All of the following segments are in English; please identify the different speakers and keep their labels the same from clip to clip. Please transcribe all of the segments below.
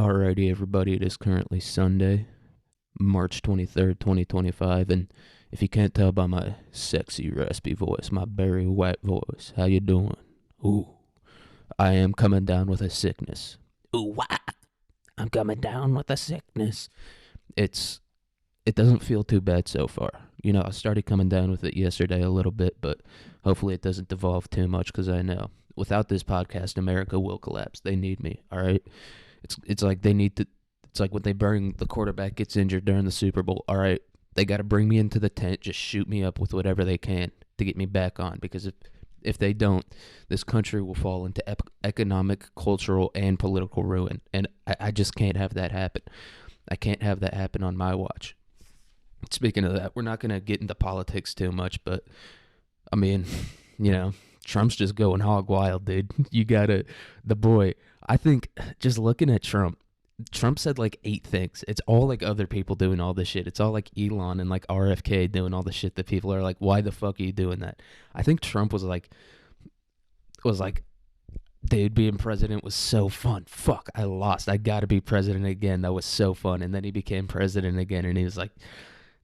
Speaker 1: Alrighty, everybody, it is currently Sunday, March 23rd, 2025, and if you can't tell by my sexy, raspy voice, my Barry White voice, how you doing? Ooh, I am coming down with a sickness. Ooh, wah, I'm coming down with a sickness. It's, it doesn't feel too bad so far. I started coming down with it yesterday a little bit, but hopefully it doesn't devolve too much because I know without this podcast, America will collapse. They need me, all right? It's like they need to. It's like when they bring the quarterback gets injured during the Super Bowl. All right, they got to bring me into the tent, just shoot me up with whatever they can to get me back on. Because if they don't, this country will fall into economic, cultural, and political ruin. And I just can't have that happen. I can't have that happen on my watch. Speaking of that, we're not going to get into politics too much, but I mean, Trump's just going hog wild, dude. The boy. I think just looking at Trump said like 8 things. It's all like other people doing all this shit. It's all like Elon and like RFK doing all the shit that people are like, why the fuck are you doing that? I think Trump was like, dude, being president was so fun. Fuck, I lost. I gotta be president again. That was so fun. And then he became president again, and he was like,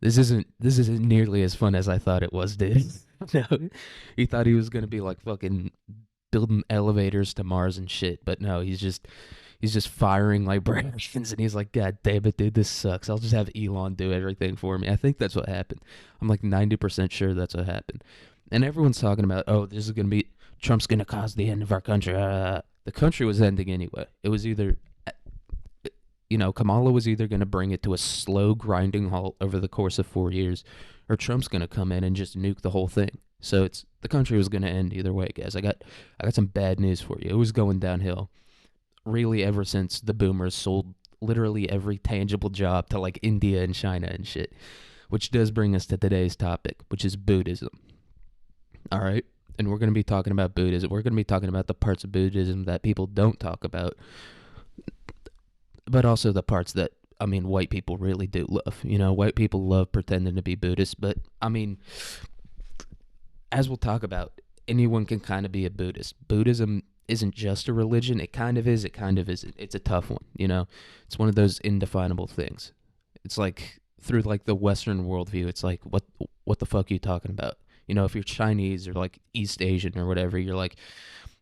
Speaker 1: this isn't nearly as fun as I thought it was, dude. No, he thought he was gonna be like fucking building elevators to Mars and shit, but no, he's just firing librarians, and he's like, God damn it, dude, this sucks. I'll just have Elon do everything for me. I think that's what happened. I'm like 90% sure that's what happened. And everyone's talking about, oh, this is gonna be Trump's gonna cause the end of our country. The country was ending anyway. It was either Kamala was either going to bring it to a slow grinding halt over the course of 4 years, or Trump's going to come in and just nuke the whole thing. So the country was going to end either way, guys. I got some bad news for you. It was going downhill, really, ever since the boomers sold literally every tangible job to like India and China and shit. Which does bring us to today's topic, which is Buddhism. All right, and we're going to be talking about Buddhism. We're going to be talking about the parts of Buddhism that people don't talk about, but also the parts that, white people really do love. White people love pretending to be Buddhist, but, as we'll talk about, anyone can kind of be a Buddhist. Buddhism isn't just a religion. It kind of is, it kind of isn't. It's a tough one, It's one of those indefinable things. It's like, through, like, the Western worldview, it's like, what the fuck are you talking about? If you're Chinese or, like, East Asian or whatever, you're like,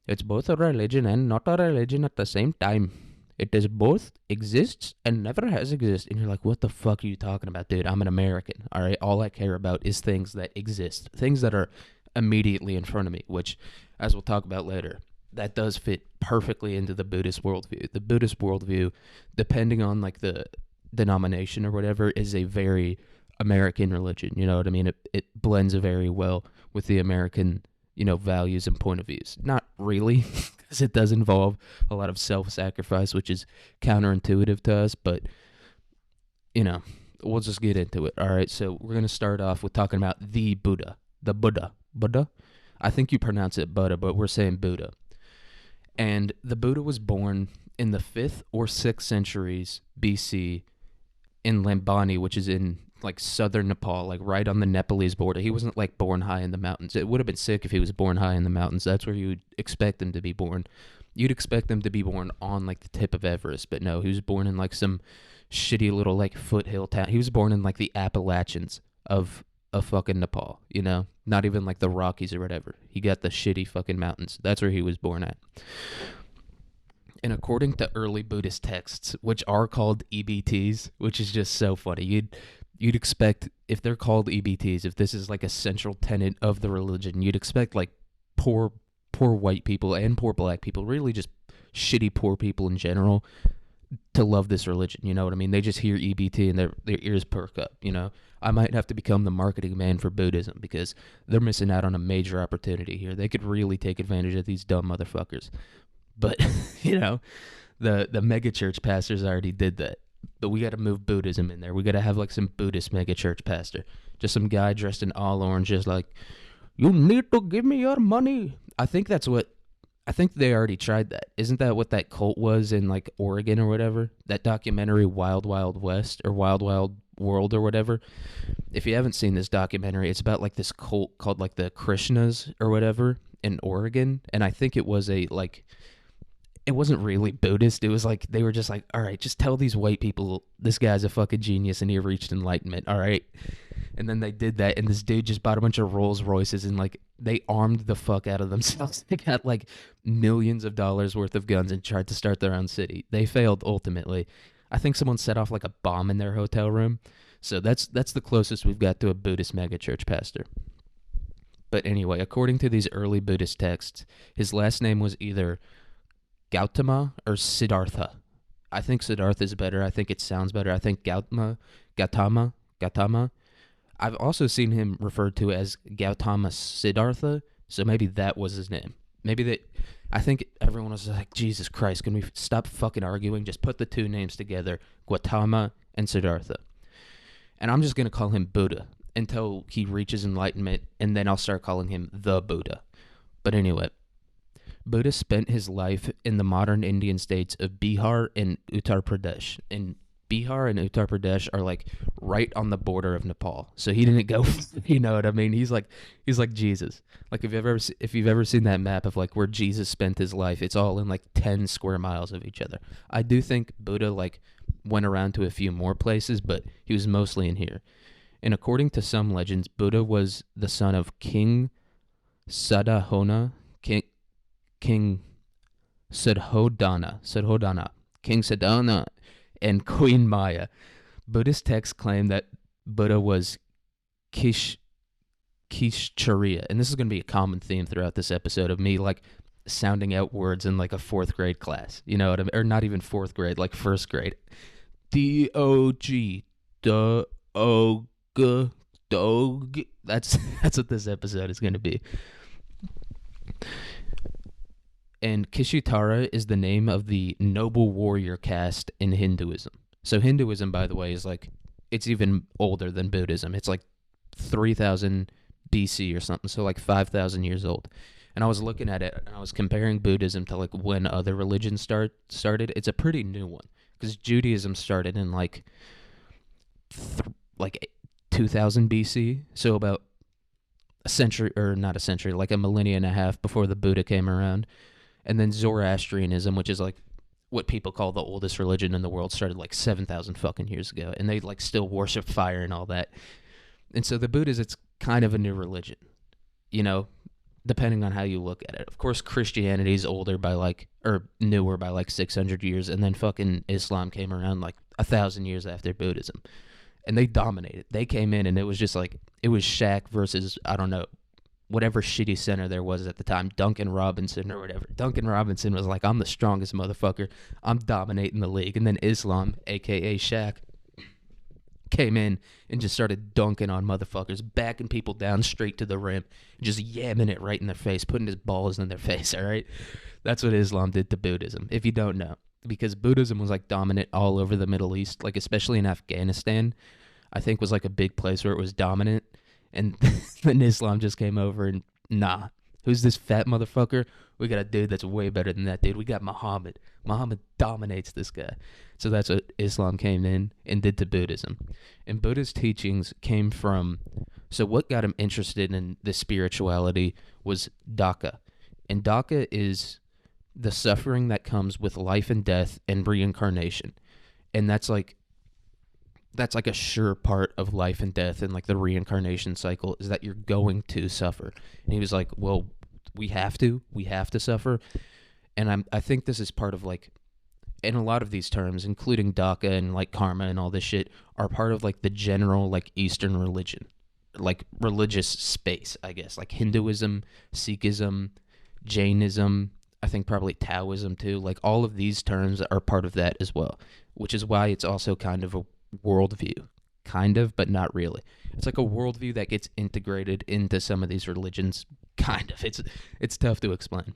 Speaker 1: it's both a religion and not a religion at the same time. It is both exists and never has existed. And you're like, what the fuck are you talking about, dude? I'm an American, all right? All I care about is things that exist, things that are immediately in front of me, which, as we'll talk about later, that does fit perfectly into the Buddhist worldview. The Buddhist worldview, depending on, like, the denomination or whatever, is a very American religion, you know what I mean? It blends very well with the American values and point of views. Not really, because it does involve a lot of self-sacrifice, which is counterintuitive to us, but, we'll just get into it. All right, so we're going to start off with talking about the Buddha. The Buddha. Buddha? I think you pronounce it Buddha, but we're saying Buddha. And the Buddha was born in the 5th or 6th centuries BC in Lambani, which is in like southern Nepal, like right on the Nepalese border. He wasn't like born high in the mountains. It would have been sick if he was born high in the mountains. That's where you would expect him to be born. You'd expect him to be born on like the tip of Everest, but no, he was born in like some shitty little like foothill town. He was born in like the Appalachians of fucking Nepal, not even like the Rockies or whatever. He got the shitty fucking mountains. That's where he was born at. And according to early Buddhist texts, which are called EBTs, which is just so funny, you'd expect, if they're called EBTs, if this is like a central tenet of the religion, you'd expect like poor white people and poor black people, really just shitty poor people in general, to love this religion. You know what I mean? They just hear EBT and their ears perk up. I might have to become the marketing man for Buddhism because they're missing out on a major opportunity here. They could really take advantage of these dumb motherfuckers. But the mega church pastors already did that. But we got to move Buddhism in there. We got to have like some Buddhist mega church pastor, just some guy dressed in all orange, just like, you need to give me your money. I think they already tried that. Isn't that what that cult was in like Oregon or whatever? That documentary Wild Wild West or Wild Wild World or whatever. If you haven't seen this documentary, it's about like this cult called like the Krishnas or whatever in Oregon. And I think it was it wasn't really Buddhist. It was like they were just like, all right, just tell these white people this guy's a fucking genius and he reached enlightenment. All right. And then they did that, and this dude just bought a bunch of Rolls Royces, and like they armed the fuck out of themselves. They got like millions of dollars worth of guns and tried to start their own city. They failed ultimately. I think someone set off like a bomb in their hotel room. So that's the closest we've got to a Buddhist megachurch pastor. But anyway, according to these early Buddhist texts, his last name was either Gautama or Siddhartha. I think Siddhartha is better. I think it sounds better. I think Gautama. I've also seen him referred to as Gautama Siddhartha, so maybe that was his name. Maybe that. I think everyone was like, Jesus Christ, can we stop fucking arguing? Just put the two names together, Gautama and Siddhartha. And I'm just going to call him Buddha until he reaches enlightenment, and then I'll start calling him the Buddha. But anyway, Buddha spent his life in the modern Indian states of Bihar and Uttar Pradesh. And Bihar and Uttar Pradesh are like right on the border of Nepal. So he didn't go, you know what I mean? He's like Jesus. Like if you've ever seen that map of like where Jesus spent his life, it's all in like 10 square miles of each other. I do think Buddha like went around to a few more places, but he was mostly in here. And according to some legends, Buddha was the son of King Sadahona, King Suddhodana, King Sadhana, and Queen Maya. Buddhist texts claim that Buddha was Kishchariya, and this is going to be a common theme throughout this episode of me like sounding out words in like a fourth grade class, you know what I mean? Or not even fourth grade, like first grade. D-O-G, D-O-G, dog. That's what this episode is going to be. And Kishitara is the name of the noble warrior caste in Hinduism. So Hinduism, by the way, is like, it's even older than Buddhism. It's like 3000 BC or something, so like 5,000 years old. And I was looking at it, and I was comparing Buddhism to like when other religions started. It's a pretty new one, because Judaism started in like 2000 BC, so about a century, or not a century, like a millennia and a half before the Buddha came around. And then Zoroastrianism, which is like what people call the oldest religion in the world, started like 7,000 fucking years ago, and they like still worship fire and all that. And so the Buddhas, it's kind of a new religion, you know, depending on how you look at it. Of course, Christianity is older by like, or newer by like 600 years, and then fucking Islam came around like 1,000 years after Buddhism, and they dominated. They came in, and it was just like, it was Shaq versus, I don't know, whatever shitty center there was at the time, Duncan Robinson or whatever. Duncan Robinson was like, I'm the strongest motherfucker. I'm dominating the league. And then Islam, a.k.a. Shaq, came in and just started dunking on motherfuckers, backing people down straight to the rim, just yamming it right in their face, putting his balls in their face, all right? That's what Islam did to Buddhism, if you don't know. Because Buddhism was like dominant all over the Middle East, like especially in Afghanistan, I think was like a big place where it was dominant. And then Islam just came over and, nah, who's this fat motherfucker? We got a dude that's way better than that dude. We got Muhammad. Muhammad dominates this guy. So that's what Islam came in and did to Buddhism. And Buddha's teachings came from, so what got him interested in this spirituality was dukkha. And dukkha is the suffering that comes with life and death and reincarnation. And that's like a sure part of life and death and like the reincarnation cycle, is that you're going to suffer. And he was like, well, we have to suffer. And I think this is part of like, and a lot of these terms, including dukkha and like karma and all this shit, are part of like the general like Eastern religion, like religious space, I guess, like Hinduism, Sikhism, Jainism, I think probably Taoism too. Like all of these terms are part of that as well, which is why it's also kind of a worldview, kind of, but not really. It's like a worldview that gets integrated into some of these religions, kind of. It's tough to explain.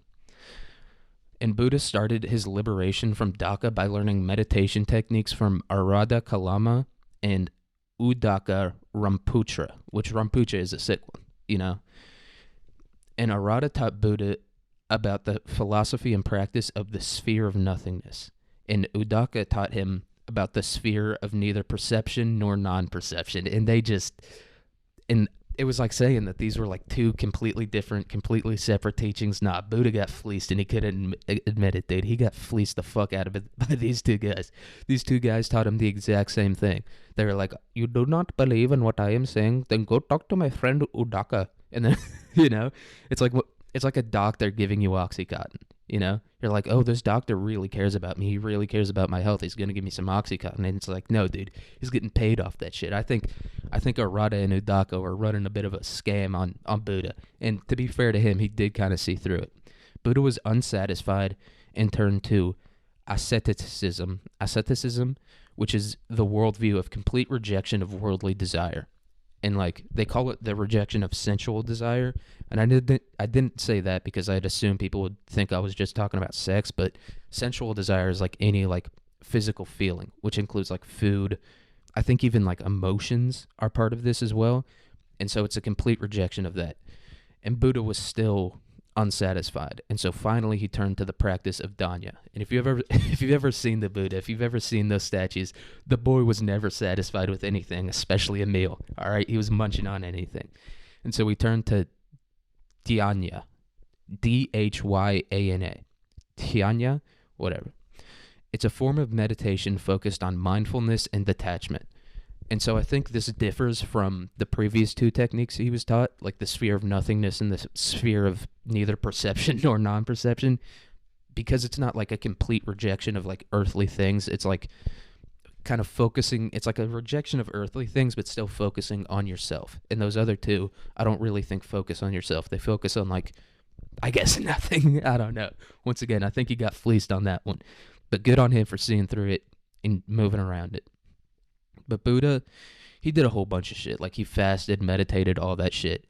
Speaker 1: And Buddha started his liberation from dukkha by learning meditation techniques from Arada Kalama and Udaka Ramputra, which Ramputra is a sick one, you know. And Arada taught Buddha about the philosophy and practice of the sphere of nothingness, and Udaka taught him about the sphere of neither perception nor non-perception. And it was like saying that these were like two completely different, completely separate teachings. Nah, Buddha got fleeced, and he couldn't admit it, dude. He got fleeced the fuck out of it by these two guys. These two guys taught him the exact same thing. They were like, "You do not believe in what I am saying? Then go talk to my friend Udaka." And then, you know, it's like it's like a doctor giving you OxyContin. You know, you're like, oh, this doctor really cares about me. He really cares about my health. He's gonna give me some OxyContin, and it's like, no, dude, he's getting paid off that shit. I think Arata and Udako are running a bit of a scam on Buddha. And to be fair to him, he did kind of see through it. Buddha was unsatisfied and turned to asceticism, which is the worldview of complete rejection of worldly desire. And like they call it the rejection of sensual desire. And I didn't say that because I'd assume people would think I was just talking about sex, but sensual desire is like any like physical feeling, which includes like food. I think even like emotions are part of this as well. And so it's a complete rejection of that. And Buddha was still unsatisfied. And so finally he turned to the practice of Danya. And if you've ever seen the Buddha, if you've ever seen those statues, the boy was never satisfied with anything, especially a meal. All right, he was munching on anything. And so he turned to Dhyana, Dhyana, Dhyana, whatever. It's a form of meditation focused on mindfulness and detachment. And so I think this differs from the previous two techniques he was taught, like the sphere of nothingness and the sphere of neither perception nor non-perception, because it's not like a complete rejection of like earthly things. It's like kind of focusing, it's like a rejection of earthly things, but still focusing on yourself. And those other two, I don't really think focus on yourself. They focus on like, I guess nothing. I don't know. Once again, I think he got fleeced on that one. But good on him for seeing through it and moving around it. But Buddha, he did a whole bunch of shit. Like he fasted, meditated, all that shit.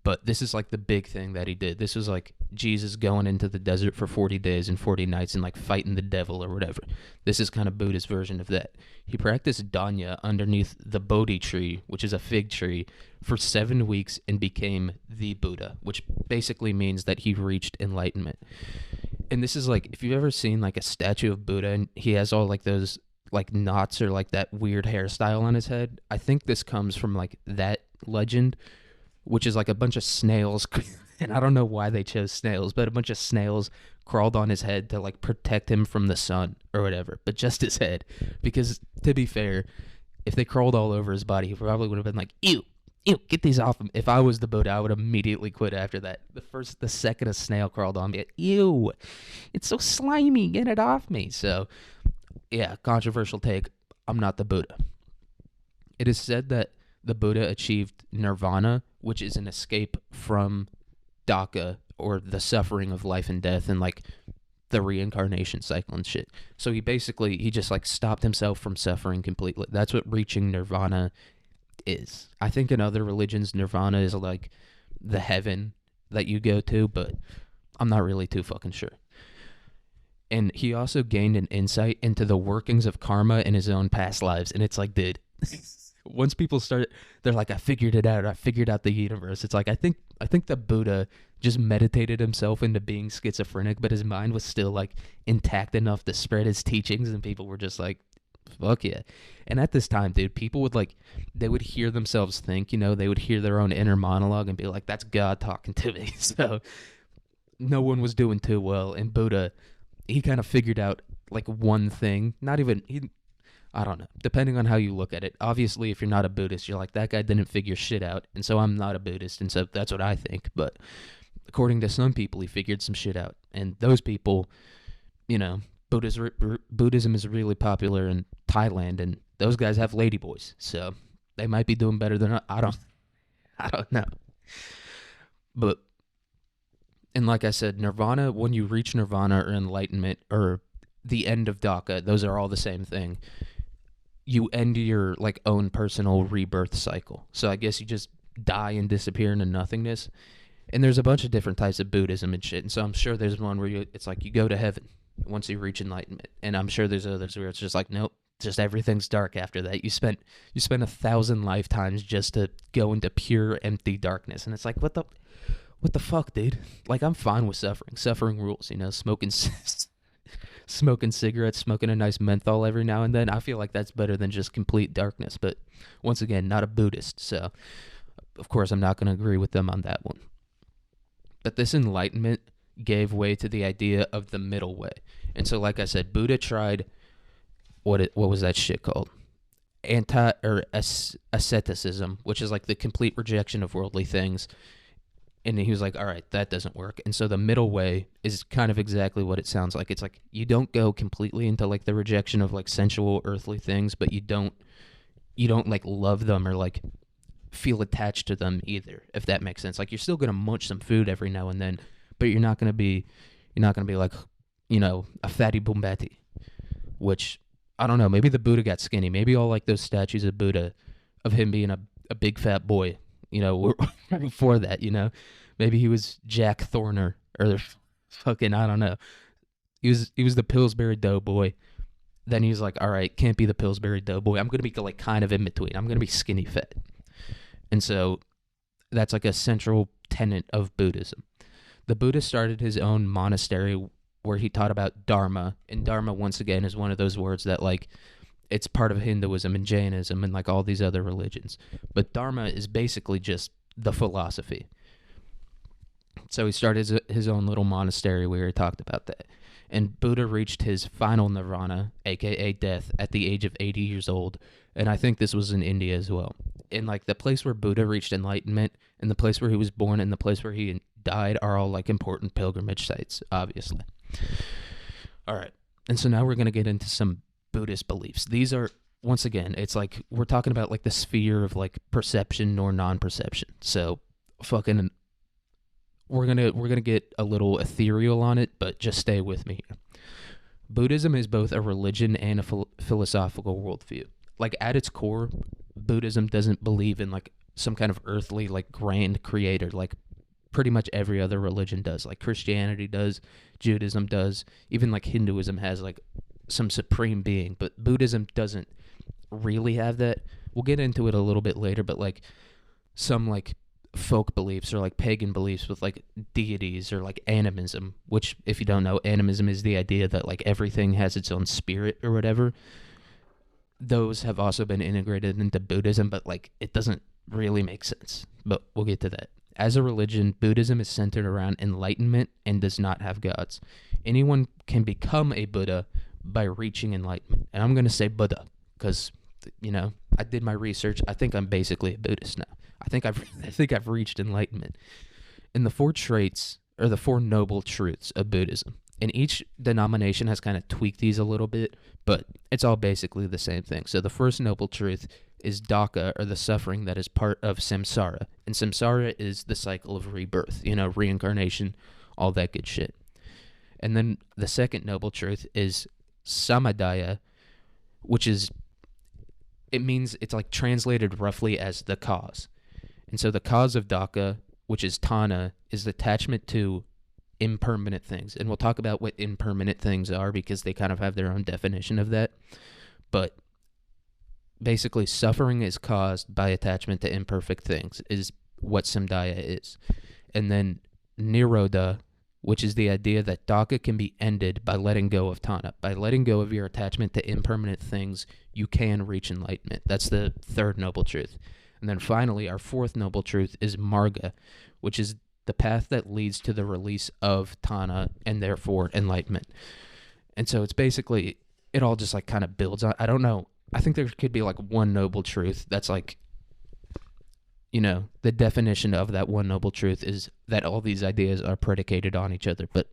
Speaker 1: But this is like the big thing that he did. This was like Jesus going into the desert for 40 days and 40 nights and like fighting the devil or whatever. This is kind of Buddha's version of that. He practiced Danya underneath the Bodhi tree, which is a fig tree, for 7 weeks and became the Buddha, which basically means that he reached enlightenment. And this is like, if you've ever seen like a statue of Buddha and he has all like those like knots or like that weird hairstyle on his head, I think this comes from like that legend, which is like a bunch of snails. And I don't know why they chose snails, but a bunch of snails crawled on his head to like protect him from the sun or whatever, but just his head. Because to be fair, if they crawled all over his body, he probably would have been like, ew, get these off him. If I was the Buddha, I would immediately quit after that. The second a snail crawled on me, ew, it's so slimy, get it off me. So yeah, controversial take. I'm not the Buddha. It is said that the Buddha achieved nirvana, which is an escape from dukkha, or the suffering of life and death and like the reincarnation cycle and shit. So he just like stopped himself from suffering completely. That's what reaching nirvana is. I think in other religions, nirvana is like the heaven that you go to, but I'm not really too fucking sure. And he also gained an insight into the workings of karma in his own past lives. And it's like, dude, once people start, they're like, I figured it out. I figured out the universe. It's like, I think the Buddha just meditated himself into being schizophrenic, but his mind was still like intact enough to spread his teachings. And people were just like, fuck yeah. And at this time, dude, people would like, they would hear themselves think, you know, they would hear their own inner monologue and be like, that's God talking to me. So no one was doing too well. And Buddha, he kind of figured out like one thing, I don't know, depending on how you look at it. Obviously, if you're not a Buddhist, you're like, that guy didn't figure shit out, and so I'm not a Buddhist, and so that's what I think. But according to some people, he figured some shit out. And those people, you know, Buddhism is really popular in Thailand, and those guys have ladyboys, so they might be doing better than I don't know. But, and like I said, nirvana, when you reach nirvana or enlightenment or the end of dukkha, those are all the same thing. You end your like own personal rebirth cycle. So I guess you just die and disappear into nothingness. And there's a bunch of different types of Buddhism and shit. And so I'm sure there's one where it's like you go to heaven once you reach enlightenment. And I'm sure there's others where it's just like, nope, just everything's dark after that. You spent 1,000 lifetimes just to go into pure empty darkness. And it's like, what the fuck, dude? Like, I'm fine with suffering. Suffering rules, you know, smoking cigarettes, smoking a nice menthol every now and then. I feel like that's better than just complete darkness. But once again, not a Buddhist. So of course, I'm not going to agree with them on that one. But this enlightenment gave way to the idea of the middle way. And so, like I said, Buddha tried what was that shit called? Asceticism, which is like the complete rejection of worldly things. And he was like, all right, that doesn't work. And so the middle way is kind of exactly what it sounds like. It's like you don't go completely into like the rejection of like sensual earthly things, but you don't like love them or like feel attached to them either, if that makes sense. Like you're still gonna munch some food every now and then, but you're not gonna be like, a fatty Bumbati, which I don't know, maybe the Buddha got skinny. Maybe all like those statues of Buddha of him being a big fat boy, were before that, Maybe he was Jack Thorner or fucking, I don't know. He was the Pillsbury Doughboy. Then he was like, all right, can't be the Pillsbury Doughboy. I'm going to be like kind of in between. I'm going to be skinny fat. And so that's like a central tenet of Buddhism. The Buddha started his own monastery where he taught about Dharma. And Dharma, once again, is one of those words that like it's part of Hinduism and Jainism and like all these other religions. But Dharma is basically just the philosophy. So he started his own little monastery where he talked about that. And Buddha reached his final nirvana, aka death, at the age of 80 years old. And I think this was in India as well. And like the place where Buddha reached enlightenment and the place where he was born and the place where he died are all like important pilgrimage sites, obviously. All right. And so now we're going to get into some Buddhist beliefs. These are, once again, it's like we're talking about like the sphere of like perception or non-perception. So fucking we're gonna get a little ethereal on it, but just stay with me here. Buddhism is both a religion and a philosophical worldview. Like at its core, Buddhism doesn't believe in like some kind of earthly like grand creator like pretty much every other religion does. Like Christianity does, Judaism does, even like Hinduism has like some supreme being, but Buddhism doesn't really have that. We'll get into it a little bit later, but like some like folk beliefs or like pagan beliefs with like deities or like animism, which if you don't know, animism is the idea that like everything has its own spirit or whatever. Those have also been integrated into Buddhism, but like it doesn't really make sense, but we'll get to that. As a religion, Buddhism is centered around enlightenment and does not have gods. Anyone can become a Buddha by reaching enlightenment. And I'm going to say Buddha because, I did my research. I think I'm basically a Buddhist now. I think I've reached enlightenment. And the four traits are the four noble truths of Buddhism. And each denomination has kind of tweaked these a little bit, but it's all basically the same thing. So the first noble truth is dukkha, or the suffering that is part of samsara. And samsara is the cycle of rebirth, reincarnation, all that good shit. And then the second noble truth is samadaya, which is, it's like translated roughly as the cause. And so the cause of dukkha, which is tanha, is attachment to impermanent things. And we'll talk about what impermanent things are because they kind of have their own definition of that. But basically, suffering is caused by attachment to imperfect things, is what samdaya is. And then nirodha, which is the idea that dukkha can be ended by letting go of tanha. By letting go of your attachment to impermanent things, you can reach enlightenment. That's the third noble truth. And then finally, our fourth noble truth is marga, which is the path that leads to the release of tanha and therefore enlightenment. And so it's basically, it all just like kind of builds on. I don't know. I think there could be like one noble truth that's like, the definition of that one noble truth is that all these ideas are predicated on each other. But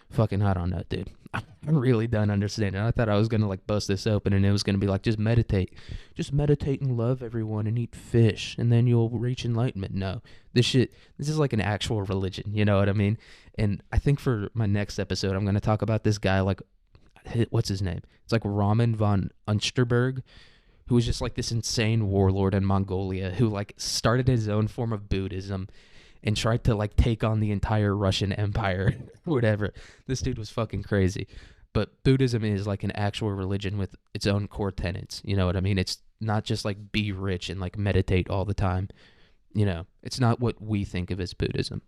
Speaker 1: fucking, I don't know, dude. I'm really done understanding. I thought I was going to like bust this open and it was going to be like, just meditate and love everyone and eat fish and then you'll reach enlightenment. No, this is like an actual religion. You know what I mean? And I think for my next episode, I'm going to talk about this guy, like, what's his name? It's like Raman von Unsterberg, who was just like this insane warlord in Mongolia who like started his own form of Buddhism and tried to like take on the entire Russian Empire, whatever. This dude was fucking crazy. But Buddhism is like an actual religion with its own core tenets. You know what I mean? It's not just like be rich and like meditate all the time. It's not what we think of as Buddhism.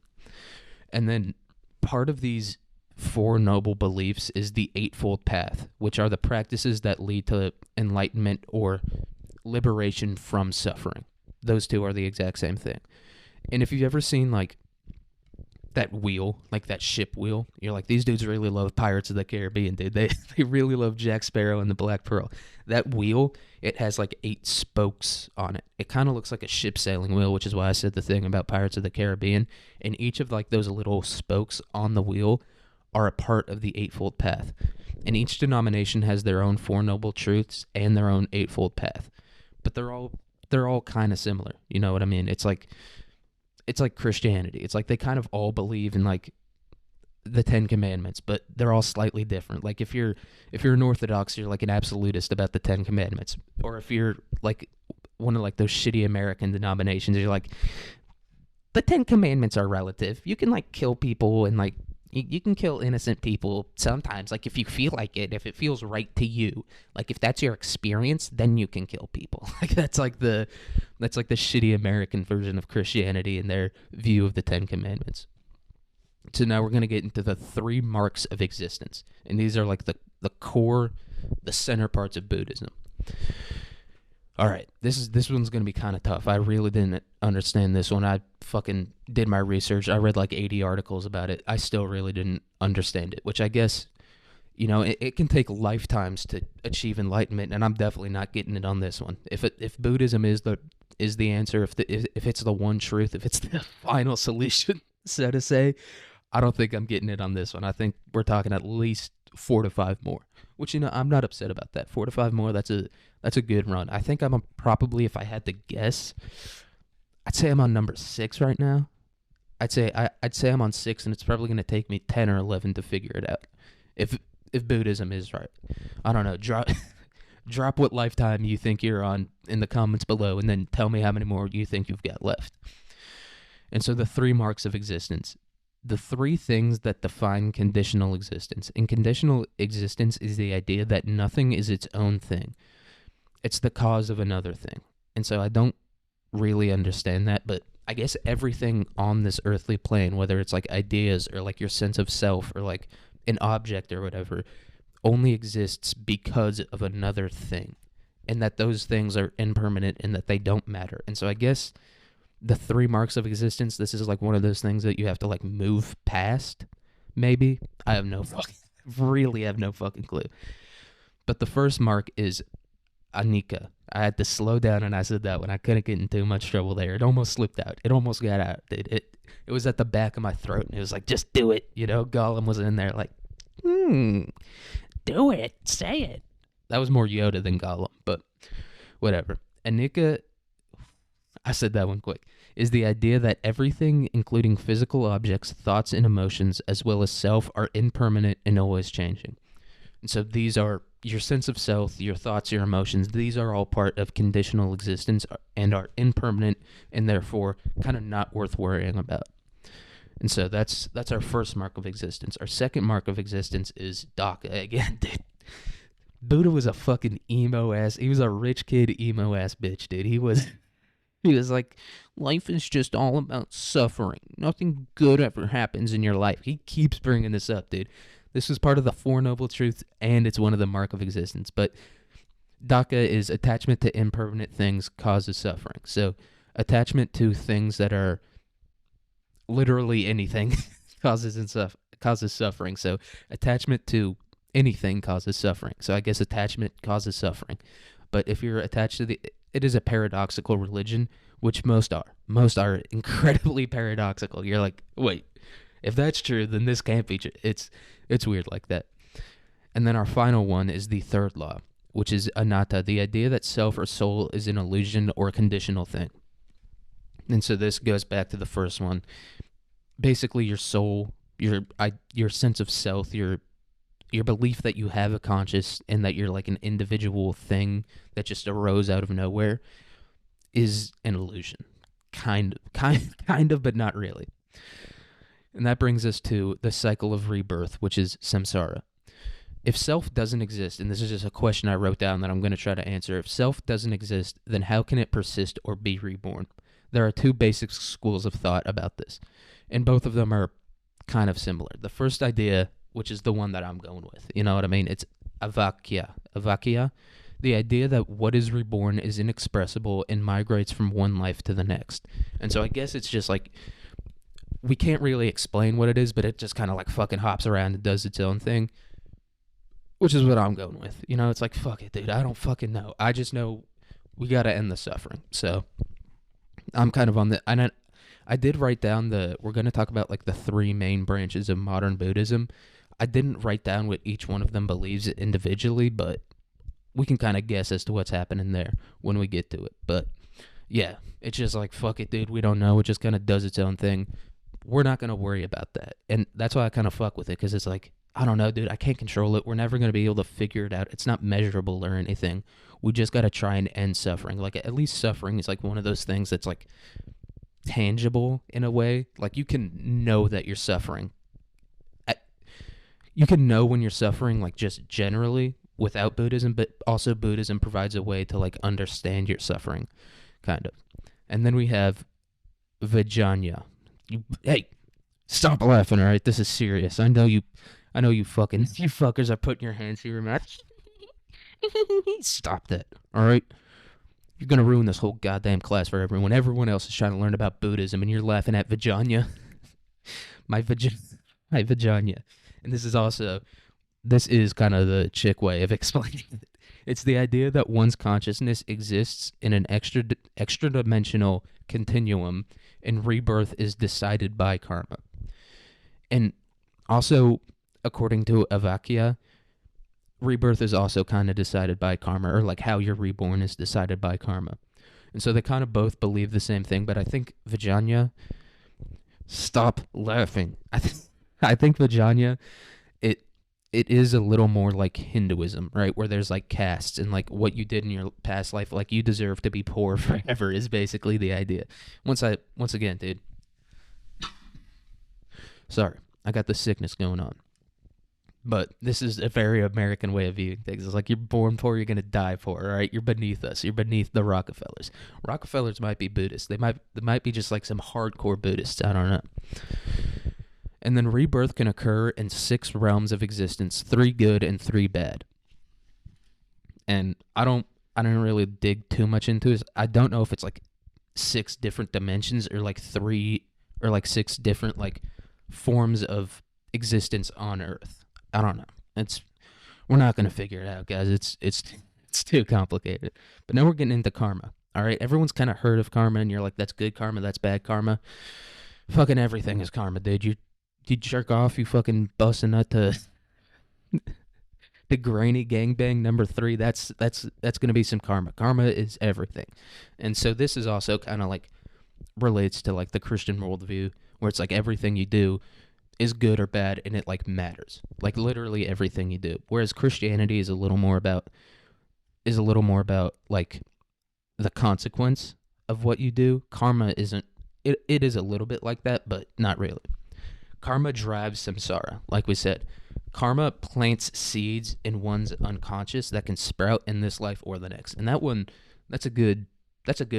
Speaker 1: And then part of these four noble beliefs is the Eightfold Path, which are the practices that lead to enlightenment or liberation from suffering. those two are the exact same thing. And if you've ever seen like that wheel, like that ship wheel, you're like, these dudes really love Pirates of the Caribbean, dude. They really love Jack Sparrow and the Black Pearl. That wheel, it has like 8 spokes on it. It kind of looks like a ship sailing wheel, which is why I said the thing about Pirates of the Caribbean. And each of like those little spokes on the wheel are a part of the Eightfold Path. And each denomination has their own Four Noble Truths and their own Eightfold Path. But they're all kind of similar. You know what I mean? It's like Christianity. It's like they kind of all believe in like the 10 Commandments, but they're all slightly different. Like if you're an Orthodox, you're like an absolutist about the 10 Commandments. Or if you're like one of like those shitty American denominations, you're like, the 10 Commandments are relative. You can like kill people and like you can kill innocent people sometimes, like if you feel like it, if it feels right to you. Like if that's your experience, then you can kill people. Like that's like the shitty American version of Christianity and their view of the 10 Commandments. So now we're going to get into the 3 marks of existence. And these are like the core, the center parts of Buddhism. All right, this one's going to be kind of tough. I really didn't understand this one. I fucking did my research. I read like 80 articles about it. I still really didn't understand it, which I guess, you know, it can take lifetimes to achieve enlightenment, and I'm definitely not getting it on this one. If Buddhism is the answer, if it's the one truth, if it's the final solution, so to say, I don't think I'm getting it on this one. I think we're talking at least 4 to 5 more, which, you know, I'm not upset about that. 4 to 5 more, that's a good run. I think I'm probably, if I had to guess, I'd say I'm on number 6 right now. I'd say I'm on 6, and it's probably going to take me 10 or 11 to figure it out. If Buddhism is right. I don't know. Drop what lifetime you think you're on in the comments below, and then tell me how many more you think you've got left. And so the 3 marks of existence. The 3 things that define conditional existence. And conditional existence is the idea that nothing is its own thing. It's the cause of another thing. And so I don't really understand that, but I guess everything on this earthly plane, whether it's like ideas or like your sense of self or like an object or whatever, only exists because of another thing. And that those things are impermanent and that they don't matter. And so I guess the 3 marks of existence, this is like one of those things that you have to like move past, maybe. I really have no fucking clue. But the first mark is anicca. I had to slow down and I said that when I couldn't get in too much trouble there. It almost slipped out. It almost got out. It was at the back of my throat, and it was like, just do it. You know, Gollum was in there like, do it. Say it. That was more Yoda than Gollum, but whatever. Anicca, I said that one quick, is the idea that everything, including physical objects, thoughts, and emotions, as well as self, are impermanent and always changing. And so these are your sense of self, your thoughts, your emotions. These are all part of conditional existence and are impermanent and therefore kind of not worth worrying about. And so that's our first mark of existence. Our second mark of existence is Dhaka. Again, dude, Buddha was a fucking emo ass. He was a rich kid emo ass bitch, dude. He was like, life is just all about suffering. Nothing good ever happens in your life. He keeps bringing this up, dude. This is part of the Four Noble Truths, and it's one of the mark of existence. But Dhaka is attachment to impermanent things causes suffering. So attachment to things that are literally anything causes suffering. So attachment to anything causes suffering. So I guess attachment causes suffering. But if you're attached to it is a paradoxical religion, which most are. Most are incredibly paradoxical. You're like, wait, if that's true, then this can't be true. It's weird like that. And then our final one is the third law, which is anatta, the idea that self or soul is an illusion or a conditional thing. And so this goes back to the first one. Basically, your soul, your sense of self, your belief that you have a conscious and that you're like an individual thing that just arose out of nowhere is an illusion. Kind of, but not really. And that brings us to the cycle of rebirth, which is samsara. If self doesn't exist, and this is just a question I wrote down that I'm going to try to answer, if self doesn't exist, then how can it persist or be reborn? There are 2 basic schools of thought about this, and both of them are kind of similar. The first idea, which is the one that I'm going with, you know what I mean? It's avakya. The the idea that what is reborn is inexpressible and migrates from one life to the next. And so I guess it's just like, we can't really explain what it is, but it just kind of like fucking hops around and does its own thing, which is what I'm going with. You know, it's like, fuck it, dude. I don't fucking know. I just know we got to end the suffering. So I'm kind of on the, and I did write down we're going to talk about like the three main branches of modern Buddhism. I didn't write down what each one of them believes individually, but we can kind of guess as to what's happening there when we get to it. But yeah, it's just like, fuck it, dude. We don't know. It just kind of does its own thing. We're not going to worry about that. And that's why I kind of fuck with it, because it's like, I don't know, dude. I can't control it. We're never going to be able to figure it out. It's not measurable or anything. We just got to try and end suffering. Like, at least suffering is like one of those things that's like tangible in a way. Like, you can know that you're suffering. You can know when you're suffering, like, just generally without Buddhism, but also Buddhism provides a way to like understand your suffering, kind of. And then we have Vijnana. Hey, stop laughing, all right? This is serious. I know you fuckers are putting your hands to your mouth. Stop that, all right? You're gonna ruin this whole goddamn class for everyone. Everyone else is trying to learn about Buddhism, and you're laughing at Vijnana. my Vijnana. And this is kind of the chick way of explaining it. It's the idea that one's consciousness exists in an extra dimensional continuum, and rebirth is decided by karma. And also, according to Avakya, rebirth is also kind of decided by karma, or like how you're reborn is decided by karma. And so they kind of both believe the same thing, but I think Vijnana... Stop laughing. I think Vijnana, it is a little more like Hinduism, right? Where there's like castes, and like what you did in your past life, like you deserve to be poor forever is basically the idea. Once again, dude. Sorry, I got the sickness going on. But this is a very American way of viewing things. It's like, you're born poor, you're going to die poor, all right? You're beneath us. You're beneath the Rockefellers. Rockefellers might be Buddhists. They might be just like some hardcore Buddhists. I don't know. And then rebirth can occur in 6 realms of existence, 3 good and 3 bad. And I don't really dig too much into it. I don't know if it's like 6 different dimensions, or like 3 or like 6 different like forms of existence on Earth. I don't know. We're not gonna figure it out, guys. It's too complicated. But now we're getting into karma. All right, everyone's kind of heard of karma, and you're like, that's good karma, that's bad karma. Fucking everything is karma, dude. You jerk off, you fucking bust a nut to the grainy gangbang number 3. That's gonna be some karma. Karma is everything, and so this is also kind of like relates to like the Christian worldview, where it's like everything you do is good or bad, and it like matters, like literally everything you do. Whereas Christianity is a little more about like the consequence of what you do. Karma isn't. It is a little bit like that, but not really. Karma drives samsara, like we said. Karma plants seeds in one's unconscious that can sprout in this life or the next. And that's a good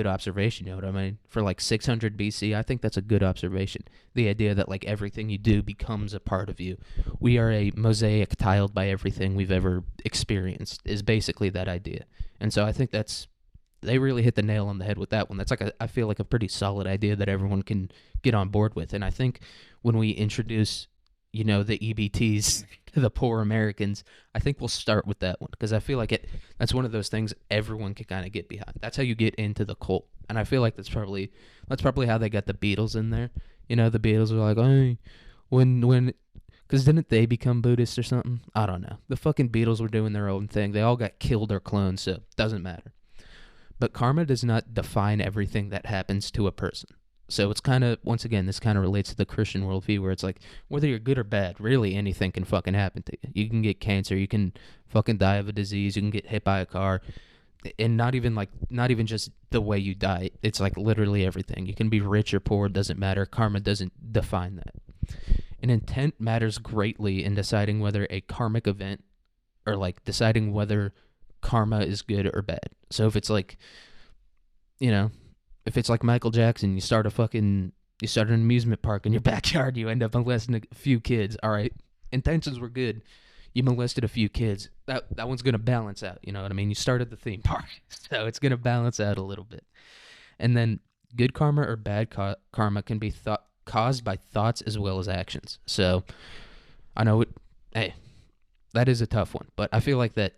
Speaker 1: observation, you know what I mean? For like 600 BC, I think that's a good observation. The idea that like everything you do becomes a part of you. We are a mosaic tiled by everything we've ever experienced, is basically that idea. And so I think they really hit the nail on the head with that one. That's like I feel like a pretty solid idea that everyone can get on board with. And I think when we introduce, the EBTs to the poor Americans, I think we'll start with that one, because I feel like that's one of those things everyone can kind of get behind. That's how you get into the cult. And I feel like that's probably how they got the Beatles in there. The Beatles were like, hey, when because didn't they become Buddhists or something? I don't know. The fucking Beatles were doing their own thing. They all got killed or cloned, so it doesn't matter. But karma does not define everything that happens to a person. So it's kind of, once again, this kind of relates to the Christian worldview, where it's like, whether you're good or bad, really anything can fucking happen to you. You can get cancer, you can fucking die of a disease, you can get hit by a car, and not even just the way you die. It's like literally everything. You can be rich or poor, it doesn't matter. Karma doesn't define that. And intent matters greatly in deciding whether a karmic event, or like deciding whether karma is good or bad. So if it's like, if it's like Michael Jackson, you start an amusement park in your backyard, you end up molesting a few kids, all right, intentions were good. you molested a few kids. That one's gonna balance out. You know what I mean? You started the theme park, so it's gonna balance out a little bit. And then good karma or bad karma can be caused by thoughts as well as actions. So I know it. Hey, that is a tough one, but I feel like that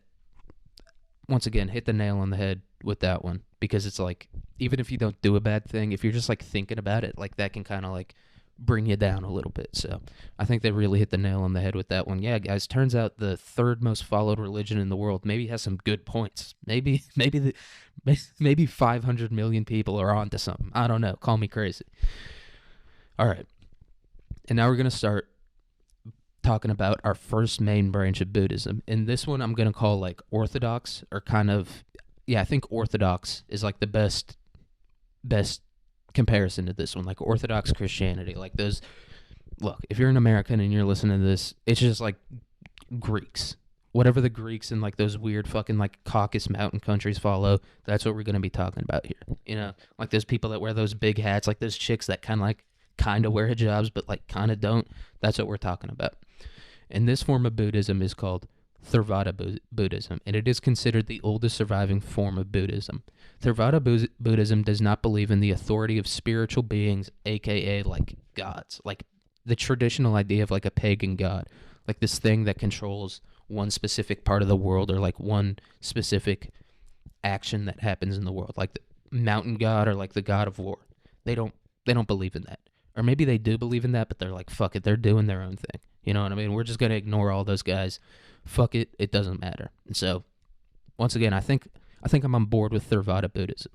Speaker 1: once again hit the nail on the head with that one, because it's like, even if you don't do a bad thing, if you're just like thinking about it, like that can kind of like bring you down a little bit. So I think they really hit the nail on the head with that one. Yeah, guys, turns out the third most followed religion in the world maybe has some good points. Maybe 500 million people are onto something. I don't know. Call me crazy. All right. And now we're going to start talking about our first main branch of Buddhism. And this one I'm going to call like orthodox, or kind of, yeah, I think orthodox is like the best comparison to this one. Like Orthodox Christianity, like those, look, if you're an American and you're listening to this, it's just like Greeks. Whatever the Greeks and like those weird fucking like Caucasus mountain countries follow, that's what we're going to be talking about here. You know, like those people that wear those big hats, like those chicks that kind of wear hijabs but like kind of don't. That's what we're talking about. And this form of Buddhism is called Theravada Buddhism, and it is considered the oldest surviving form of Buddhism. Theravada Buddhism does not believe in the authority of spiritual beings, aka like gods, like the traditional idea of like a pagan god, like this thing that controls one specific part of the world, or like one specific action that happens in the world, like the mountain god or like the god of war. They don't believe in that. Or maybe they do believe in that, but they're like, fuck it, they're doing their own thing. You know what I mean? We're just going to ignore all those guys. Fuck it, it doesn't matter. And so, once again, I think I'm on board with Theravada Buddhism.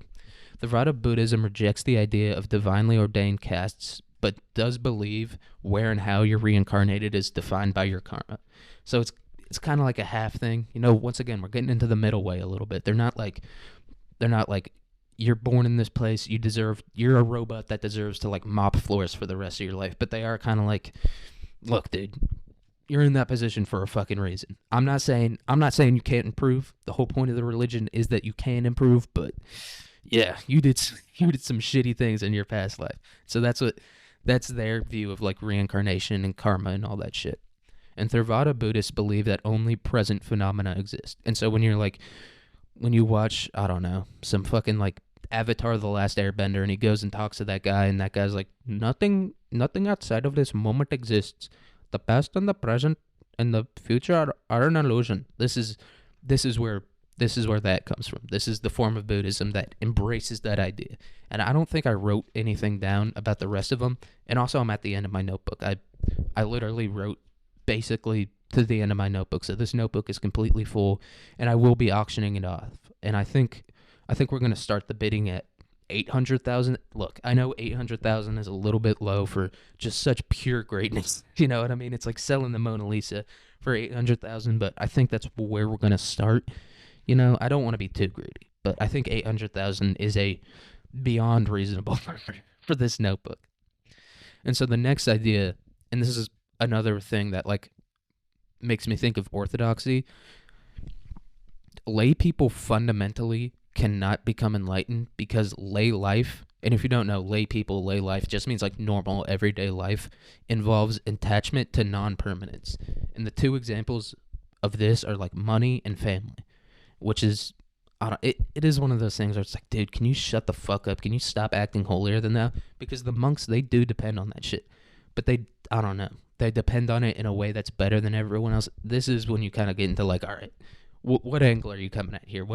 Speaker 1: Theravada Buddhism rejects the idea of divinely ordained castes, but does believe where and how you're reincarnated is defined by your karma. So it's kind of like a half thing. You know, once again, we're getting into the middle way a little bit. They're not like you're born in this place, you're a robot that deserves to like mop floors for the rest of your life. But they are kind of like, look, dude, you're in that position for a fucking reason. I'm not saying you can't improve. The whole point of the religion is that you can improve, but yeah, you did some shitty things in your past life. So that's their view of like reincarnation and karma and all that shit. And Theravada Buddhists believe that only present phenomena exist. And so when you watch, I don't know, some fucking like Avatar The Last Airbender, and he goes and talks to that guy, and that guy's like, nothing outside of this moment exists. The past and the present and the future are an illusion. This is where that comes from. This is the form of Buddhism that embraces that idea. And I don't think I wrote anything down about the rest of them. And also, I'm at the end of my notebook. I literally wrote basically to the end of my notebook. So this notebook is completely full, and I will be auctioning it off. And I think we're going to start the bidding at 800,000. Look, I know 800,000 is a little bit low for just such pure greatness. You know what I mean? It's like selling the Mona Lisa for 800,000, but I think that's where we're going to start. You know, I don't want to be too greedy, but I think 800,000 is a beyond reasonable for this notebook. And so the next idea, and this is another thing that like makes me think of orthodoxy, lay people fundamentally cannot become enlightened because lay life, and if you don't know, lay life just means like normal everyday life, involves attachment to non-permanence. And the two examples of this are like money and family, which is, it is one of those things where it's like, dude, can you shut the fuck up? Can you stop acting holier than thou? Because the monks, they do depend on that shit, but they depend on it in a way that's better than everyone else. This is when you kind of get into like, all right, what angle are you coming at here?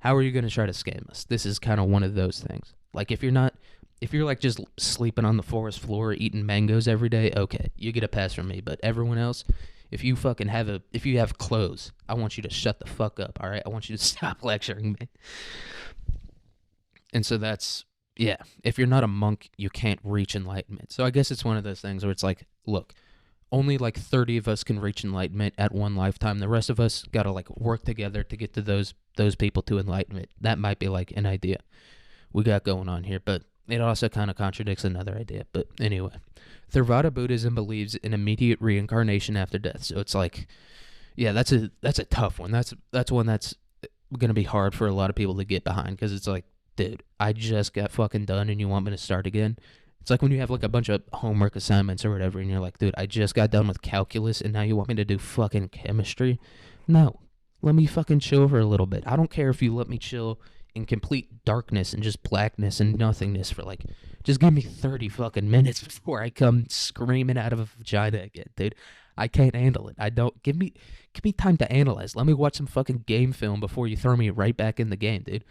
Speaker 1: How are you going to try to scam us? This is kind of one of those things. Like if you're like just sleeping on the forest floor eating mangoes every day, okay, you get a pass from me. But everyone else, if you have clothes, I want you to shut the fuck up, all right? I want you to stop lecturing me. And so that's, yeah, if you're not a monk, you can't reach enlightenment. So I guess it's one of those things where it's like, look, only like 30 of us can reach enlightenment at one lifetime. The rest of us got to like work together to get to those people to enlightenment. That might be like an idea we got going on here, but it also kind of contradicts another idea. But anyway, Theravada Buddhism believes in immediate reincarnation after death. So it's like, yeah, that's a tough one. That's one that's going to be hard for a lot of people to get behind, because it's like, dude, I just got fucking done and you want me to start again? It's like when you have like a bunch of homework assignments or whatever, and you're like, dude, I just got done with calculus, and now you want me to do fucking chemistry? No. Let me fucking chill for a little bit. I don't care if you let me chill in complete darkness and just blackness and nothingness for like, just give me 30 fucking minutes before I come screaming out of a vagina again, dude. I can't handle it. I don't. Give me time to analyze. Let me watch some fucking game film before you throw me right back in the game, dude.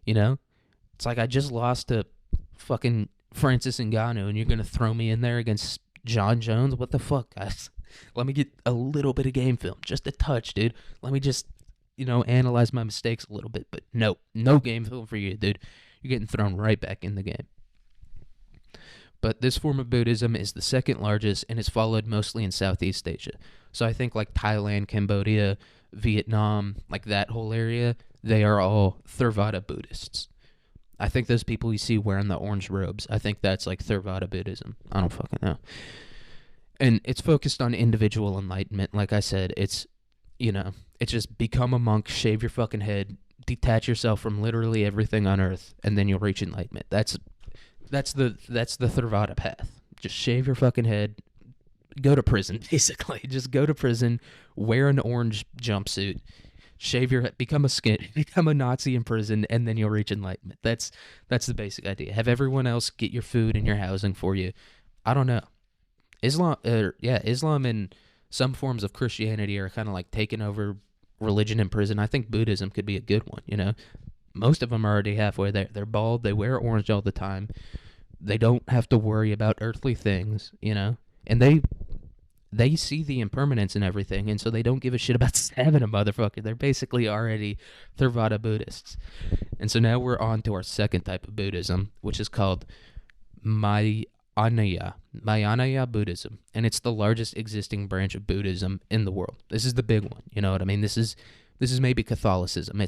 Speaker 1: You know? It's like I just lost to fucking Francis Ngannou, and you're going to throw me in there against John Jones? What the fuck, guys? Let me get a little bit of game film. Just a touch, dude. Let me just, analyze my mistakes a little bit. But no game film for you, dude. You're getting thrown right back in the game. But this form of Buddhism is the second largest, and it's followed mostly in Southeast Asia. So I think like Thailand, Cambodia, Vietnam, like that whole area, they are all Theravada Buddhists. I think those people you see wearing the orange robes, I think that's like Theravada Buddhism. I don't fucking know. And it's focused on individual enlightenment. Like I said, it's just become a monk, shave your fucking head, detach yourself from literally everything on earth, and then you'll reach enlightenment. That's the Theravada path. Just shave your fucking head, go to prison, basically. Just go to prison, wear an orange jumpsuit, shave your head, become a Nazi in prison, and then you'll reach enlightenment. That's the basic idea. Have everyone else get your food and your housing for you. I don't know. Islam and some forms of Christianity are kind of like taking over religion in prison. I think Buddhism could be a good one, Most of them are already halfway there. They're bald, they wear orange all the time. They don't have to worry about earthly things, and they see the impermanence in everything, and so they don't give a shit about stabbing a motherfucker. They're basically already Theravada Buddhists. And so now we're on to our second type of Buddhism, which is called Mahayana Buddhism, and it's the largest existing branch of Buddhism in the world. This is the big one, you know what I mean? This is maybe Catholicism.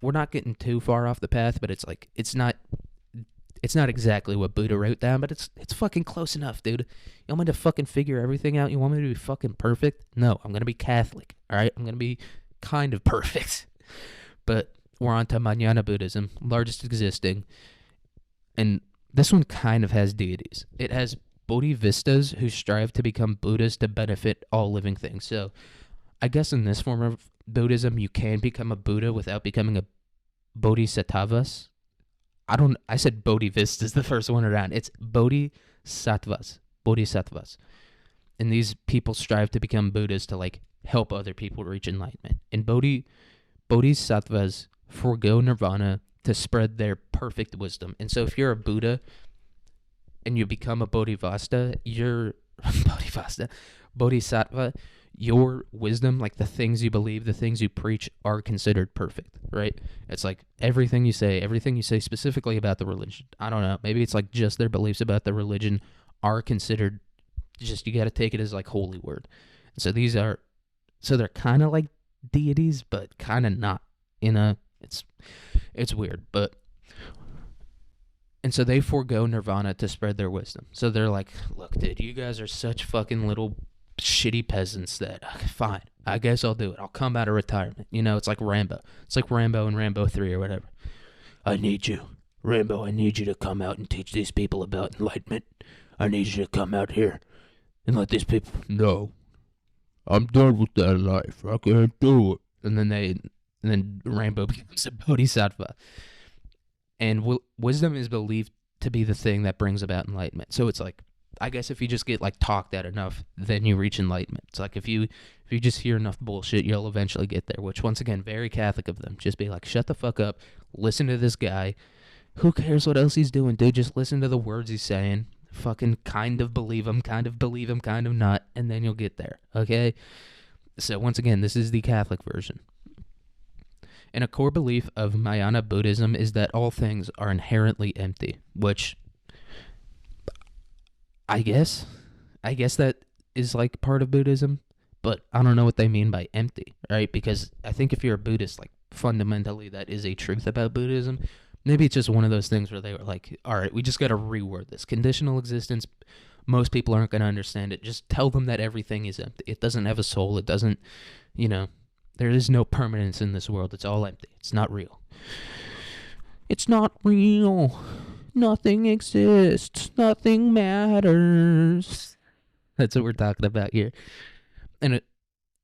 Speaker 1: We're not getting too far off the path, but it's not exactly what Buddha wrote down, but it's fucking close enough, dude. You want me to fucking figure everything out? You want me to be fucking perfect? No, I'm going to be Catholic, all right? I'm going to be kind of perfect. But we're on to Mahayana Buddhism, largest existing, and this one kind of has deities. It has Bodhisattvas who strive to become Buddhas to benefit all living things. So I guess in this form of Buddhism, you can become a Buddha without becoming a Bodhisattvas. I said Bodhisattvas the first one around. It's Bodhisattvas. And these people strive to become Buddhas to like help other people reach enlightenment. And Bodhisattvas forego nirvana to spread their perfect wisdom. And so if you're a Buddha and you become a Bodhisattva, your wisdom, like the things you believe, the things you preach, are considered perfect, right? It's like everything you say specifically about the religion. I don't know. Maybe it's like just their beliefs about the religion are considered just, you got to take it as like holy word. And so they're kind of like deities, but kind of not, it's weird, but, and so they forego nirvana to spread their wisdom. So they're like, look, dude, you guys are such fucking little shitty peasants that, fine, I guess I'll do it. I'll come out of retirement. It's like Rambo. It's like Rambo and Rambo 3 or whatever. I need you, Rambo, I need you to come out and teach these people about enlightenment. I need you to come out here and let these people know. I'm done with that life. I can't do it. And then Rambo becomes a Bodhisattva. And wisdom is believed to be the thing that brings about enlightenment. So it's like, I guess if you just get like talked at enough, then you reach enlightenment. It's like if you just hear enough bullshit, you'll eventually get there, which once again, very Catholic of them. Just be like, shut the fuck up, listen to this guy. Who cares what else he's doing, dude? Just listen to the words he's saying. Fucking kind of believe him, kind of not, and then you'll get there, okay? So once again, this is the Catholic version. And a core belief of Mahayana Buddhism is that all things are inherently empty, which I guess that is like part of Buddhism, but I don't know what they mean by empty, right? Because I think if you're a Buddhist, like fundamentally that is a truth about Buddhism. Maybe it's just one of those things where they were like, all right, we just got to reword this. Conditional existence, most people aren't going to understand it. Just tell them that everything is empty. It doesn't have a soul. It doesn't, there is no permanence in this world. It's all empty. It's not real. It's not real. Nothing exists. Nothing matters. That's what we're talking about here. And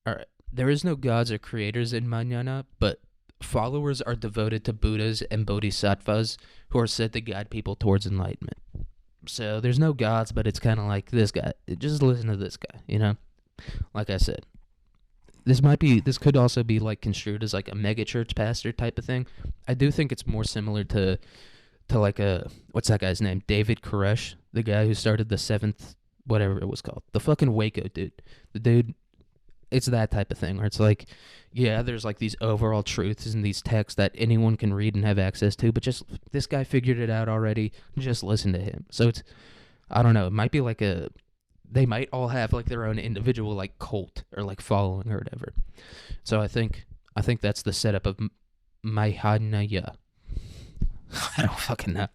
Speaker 1: all right, there is no gods or creators in Manana, but followers are devoted to Buddhas and Bodhisattvas who are said to guide people towards enlightenment. So there's no gods, but it's kind of like this guy. Just listen to this guy, you know? Like I said, this could also be like construed as like a megachurch pastor type of thing. I do think it's more similar to like what's that guy's name? David Koresh, the guy who started the seventh, whatever it was called. The fucking Waco dude. The dude, it's that type of thing where it's like, yeah, there's like these overall truths in these texts that anyone can read and have access to, but just this guy figured it out already. Just listen to him. So it's, I don't know, it might be like they might all have like their own individual like cult or like following or whatever. So I think that's the setup of Mahayana. I don't fucking know.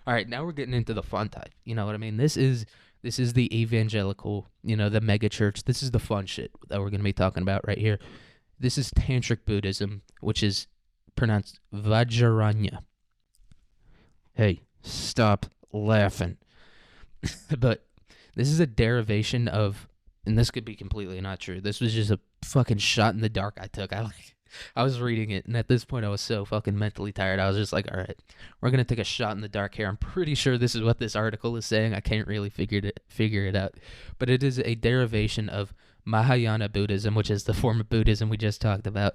Speaker 1: All right, now we're getting into the fun type. You know what I mean? This is the evangelical, you know, the mega church. This is the fun shit that we're going to be talking about right here. This is Tantric Buddhism, which is pronounced Vajrayana. Hey, stop laughing. But this is a derivation of, and this could be completely not true. This was just a fucking shot in the dark I took. I was reading it, and at this point I was so fucking mentally tired. I was just like, all right, we're going to take a shot in the dark here. I'm pretty sure this is what this article is saying. I can't really figure it out. But it is a derivation of Mahayana Buddhism, which is the form of Buddhism we just talked about,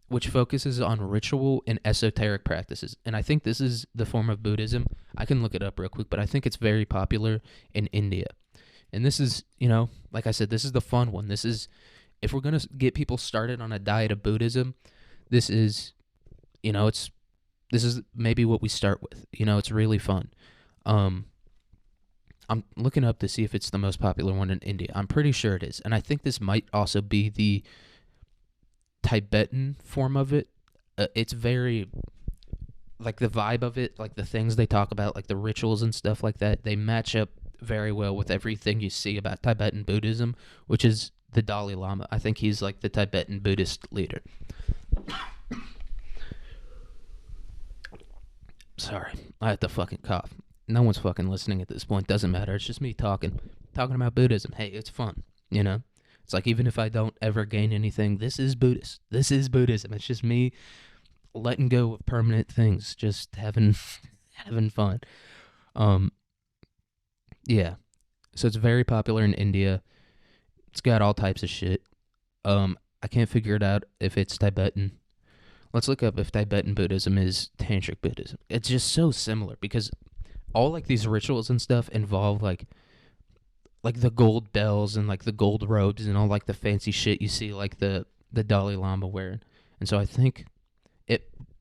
Speaker 1: which focuses on ritual and esoteric practices. And I think this is the form of Buddhism. I can look it up real quick, but I think it's very popular in India. And this is, you know, like I said, this is the fun one. This is, if we're going to get people started on a diet of Buddhism, this is, you know, this is maybe what we start with. You know, it's really fun. I'm looking up to see if it's the most popular one in India. I'm pretty sure it is. And I think this might also be the Tibetan form of it. It's very, like the vibe of it, like the things they talk about, like the rituals and stuff like that, they match up very well with everything you see about Tibetan Buddhism, which is the Dalai Lama. I think he's like the Tibetan Buddhist leader. Sorry, I have to fucking cough. No one's fucking listening at this point. Doesn't matter. It's just me talking about Buddhism. Hey, it's fun, you know? It's like, even if I don't ever gain anything, this is Buddhist. This is Buddhism. It's just me letting go of permanent things, just having fun. Yeah. So it's very popular in India. It's got all types of shit. I can't figure it out if it's Tibetan. Let's look up if Tibetan Buddhism is Tantric Buddhism. It's just so similar because all like these rituals and stuff involve like the gold bells and like the gold robes and all like the fancy shit you see like the Dalai Lama wearing. And so I think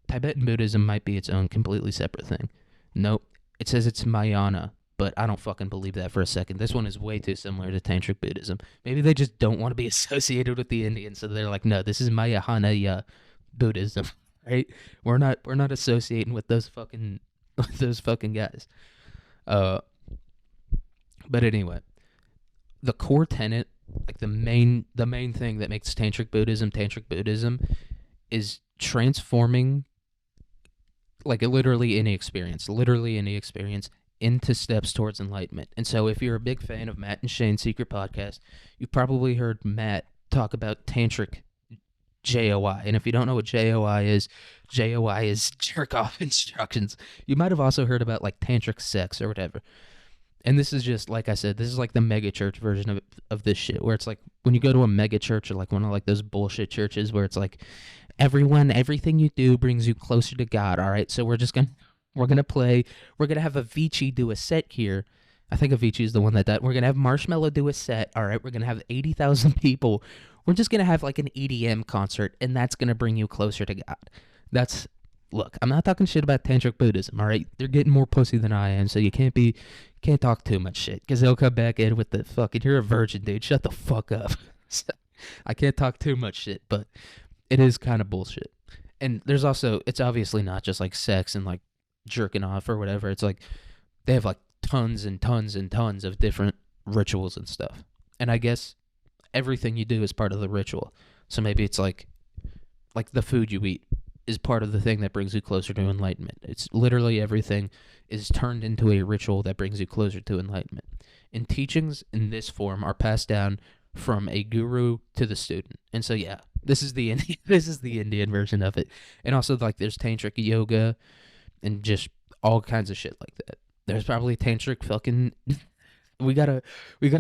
Speaker 1: Tibetan Buddhism might be its own completely separate thing. Nope. It says it's Mahayana, but I don't fucking believe that for a second. This one is way too similar to Tantric Buddhism. Maybe they just don't want to be associated with the Indians, so they're like, no, this is Mahayana Buddhism, right? We're not associating with those fucking guys. But anyway, the core tenet, like the main thing that makes Tantric Buddhism is transforming like literally any experience into steps towards enlightenment. And so if you're a big fan of Matt and Shane's Secret Podcast, you've probably heard Matt talk about Tantric JOI. And if you don't know what JOI is jerk off instructions. You might have also heard about like tantric sex or whatever. And this is just, like I said, this is like the mega church version of this shit, where it's like when you go to a mega church or like one of like those bullshit churches where it's like, everything you do brings you closer to God, all right? So we're going to have Avicii do a set here. I think Avicii is the one that we're going to have Marshmello do a set, all right? We're going to have 80,000 people. We're just going to have like an EDM concert, and that's going to bring you closer to God. Look, I'm not talking shit about Tantric Buddhism, all right? They're getting more pussy than I am, so you can't talk too much shit, because they'll come back in with the fucking, you're a virgin, dude, shut the fuck up. So, I can't talk too much shit, but it is kind of bullshit. And there's also, it's obviously not just like sex and like jerking off or whatever. It's like they have like tons and tons and tons of different rituals and stuff. And I guess everything you do is part of the ritual. So maybe it's like the food you eat is part of the thing that brings you closer to enlightenment. It's literally everything is turned into a ritual that brings you closer to enlightenment. And teachings in this form are passed down from a guru to the student. And so yeah, this is the Indian, this is the Indian version of it. And also like there's tantric yoga and just all kinds of shit like that. There's probably tantric fucking we gotta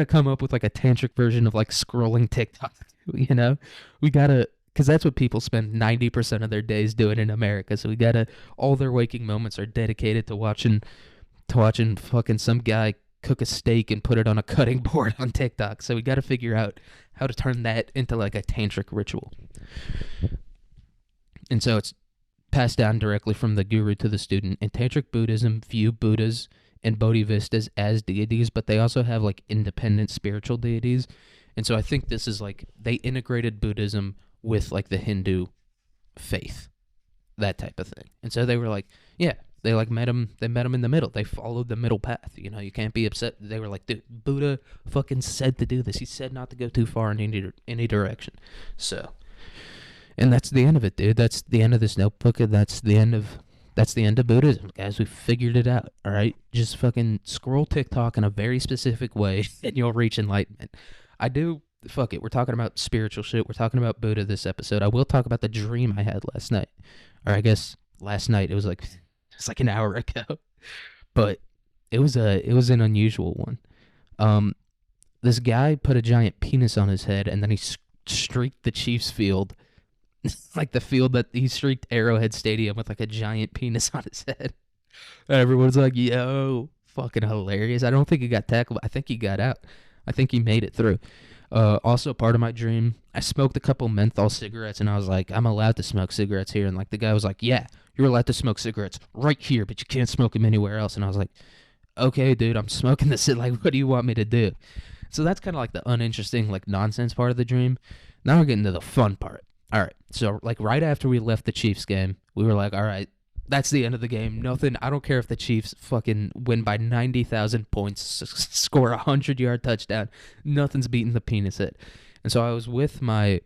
Speaker 1: come up with like a tantric version of like scrolling TikTok, you know? We gotta, because that's what people spend 90% of their days doing in America. So we gotta, all their waking moments are dedicated to watching fucking some guy cook a steak and put it on a cutting board on TikTok. So we gotta figure out how to turn that into like a tantric ritual. And so it's passed down directly from the guru to the student. In Tantric Buddhism, view Buddhas and Bodhisattvas as deities, but they also have like independent spiritual deities. And so I think this is like, they integrated Buddhism with like the Hindu faith, that type of thing. And so they were like, yeah, they like met him in the middle. They followed the middle path. You know, you can't be upset. They were like, dude, Buddha fucking said to do this. He said not to go too far in any direction. So, and that's the end of it, dude. That's the end of this notebook, and that's the end of Buddhism, guys. We figured it out, all right? Just fucking scroll TikTok in a very specific way, and you'll reach enlightenment. Fuck it. We're talking about spiritual shit. We're talking about Buddha this episode. I will talk about the dream I had last night. Or I guess last night. It was like an hour ago. But it was an unusual one. This guy put a giant penis on his head, and then he streaked the Chiefs field. Like the field that he streaked Arrowhead Stadium with like a giant penis on his head. And everyone's like, yo, fucking hilarious. I don't think he got tackled. I think he got out. I think he made it through. Also, part of my dream, I smoked a couple menthol cigarettes, and I was like, I'm allowed to smoke cigarettes here. And like the guy was like, yeah, you're allowed to smoke cigarettes right here, but you can't smoke them anywhere else. And I was like, okay, dude, I'm smoking this. Like, what do you want me to do? So that's kind of like the uninteresting, like nonsense part of the dream. Now we're getting to the fun part. All right, so like right after we left the Chiefs game, we were like, all right, that's the end of the game. Nothing. I don't care if the Chiefs fucking win by 90,000 points, score a 100-yard touchdown. Nothing's beating the penis hit. And so I was with my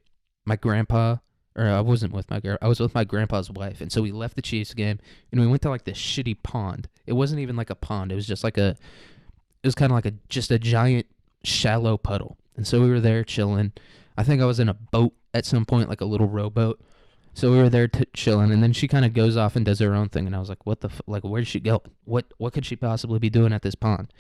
Speaker 1: grandpa, or I wasn't with my grandpa. I was with my grandpa's wife. And so we left the Chiefs game, and we went to like this shitty pond. It wasn't even like a pond. It was just like it was kind of like just a giant shallow puddle. And so we were there chilling. I think I was in a boat at some point, like a little rowboat. So we were there chilling, and then she kind of goes off and does her own thing, and I was like, what the like, where'd she go? What could she possibly be doing at this pond?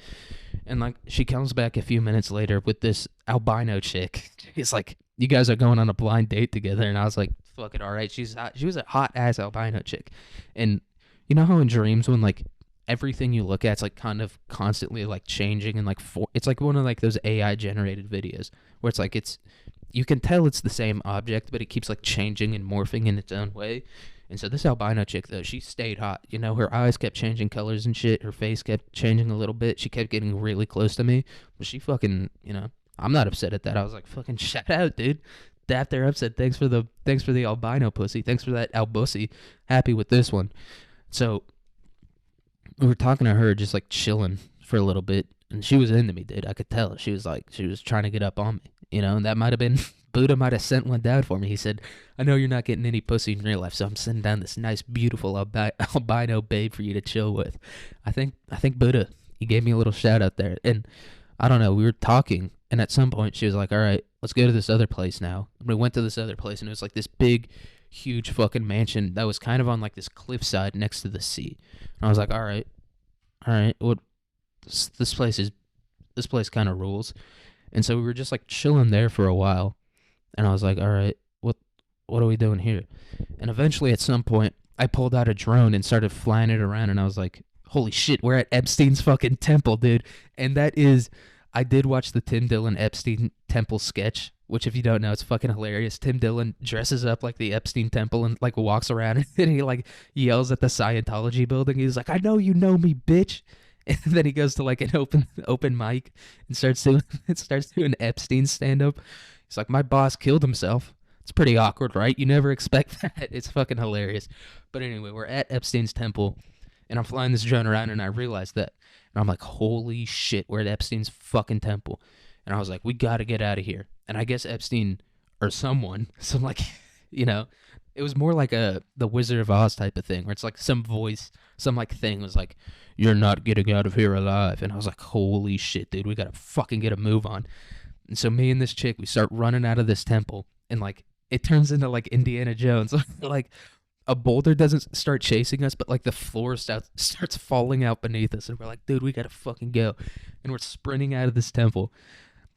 Speaker 1: And like, she comes back a few minutes later with this albino chick. It's like, you guys are going on a blind date together, and I was like, fuck it, all right. She's hot. She was a hot-ass albino chick. And you know how in dreams when like everything you look at is like kind of constantly like changing, and like it's like one of like those AI generated videos where it's like you can tell it's the same object, but it keeps like changing and morphing in its own way. And so this albino chick, though, she stayed hot. You know, her eyes kept changing colors and shit. Her face kept changing a little bit. She kept getting really close to me. But she fucking, you know, I'm not upset at that. I was like, fucking shout out, dude. Daft there upset. Thanks for the albino pussy. Thanks for that albussy. Happy with this one. So we were talking to her, just like chilling for a little bit. And she was into me, dude. I could tell. She was trying to get up on me, you know, and that might have been, Buddha might have sent one down for me. He said, I know you're not getting any pussy in real life, so I'm sending down this nice, beautiful albino babe for you to chill with. I think Buddha, he gave me a little shout out there. And I don't know, we were talking, and at some point she was like, all right, let's go to this other place now. And we went to this other place, and it was like this big, huge fucking mansion that was kind of on like this cliffside next to the sea. And I was like, all right, what? This place kind of rules. And so we were just like chilling there for a while, and I was like, all right, what are we doing here? And eventually at some point I pulled out a drone and started flying it around, and I was like, holy shit, we're at Epstein's fucking temple, dude. And I did watch the Tim Dillon Epstein temple sketch, which if you don't know, it's fucking hilarious. Tim Dillon dresses up like the Epstein temple and like walks around and he like yells at the Scientology building. He's like, I know you know me, bitch. And then he goes to like an open mic and starts doing Epstein stand up. He's like, my boss killed himself. It's pretty awkward, right? You never expect that. It's fucking hilarious. But anyway, we're at Epstein's temple, and I'm flying this drone around, and I realized that. And I'm like, holy shit, we're at Epstein's fucking temple. And I was like, we got to get out of here. And I guess Epstein or someone, some like, you know, It was more like the Wizard of Oz type of thing, where it's like some voice, some like thing was like, "You're not getting out of here alive," and I was like, "Holy shit, dude, we gotta fucking get a move on." And so me and this chick, we start running out of this temple, and like it turns into like Indiana Jones, like a boulder doesn't start chasing us, but like the floor starts falling out beneath us, and we're like, "Dude, we gotta fucking go," and we're sprinting out of this temple,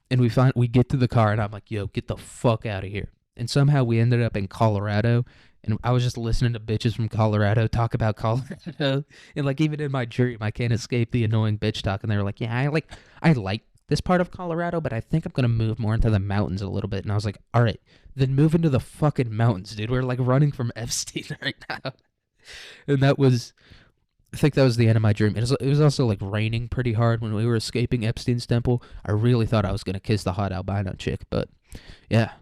Speaker 1: and we get to the car, and I'm like, "Yo, get the fuck out of here." And somehow we ended up in Colorado, and I was just listening to bitches from Colorado talk about Colorado, and like even in my dream, I can't escape the annoying bitch talk. And they were like, "Yeah, I like this part of Colorado, but I think I'm gonna move more into the mountains a little bit." And I was like, "All right, then move into the fucking mountains, dude. We're like running from Epstein right now." And I think that was the end of my dream. It was also like raining pretty hard when we were escaping Epstein's temple. I really thought I was gonna kiss the hot albino chick, but yeah,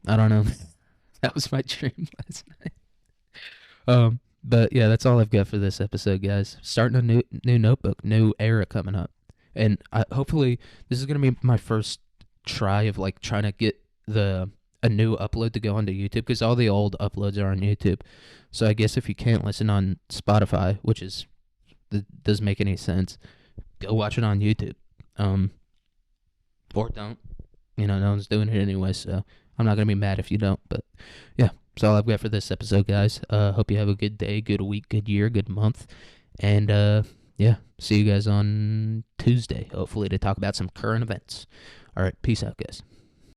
Speaker 1: I don't know. That was my dream last night. But yeah, that's all I've got for this episode, guys. Starting a new notebook, new era coming up, and hopefully this is gonna be my first try of like trying to get a new upload to go onto YouTube, because all the old uploads are on YouTube. So I guess if you can't listen on Spotify, which doesn't make any sense, go watch it on YouTube. Or don't. No one's doing it anyway, so I'm not gonna be mad if you don't. But yeah, that's all I've got for this episode, guys. Hope you have a good day, good week, good year, good month, and yeah, see you guys on Tuesday, hopefully, to talk about some current events. All right, peace out, guys.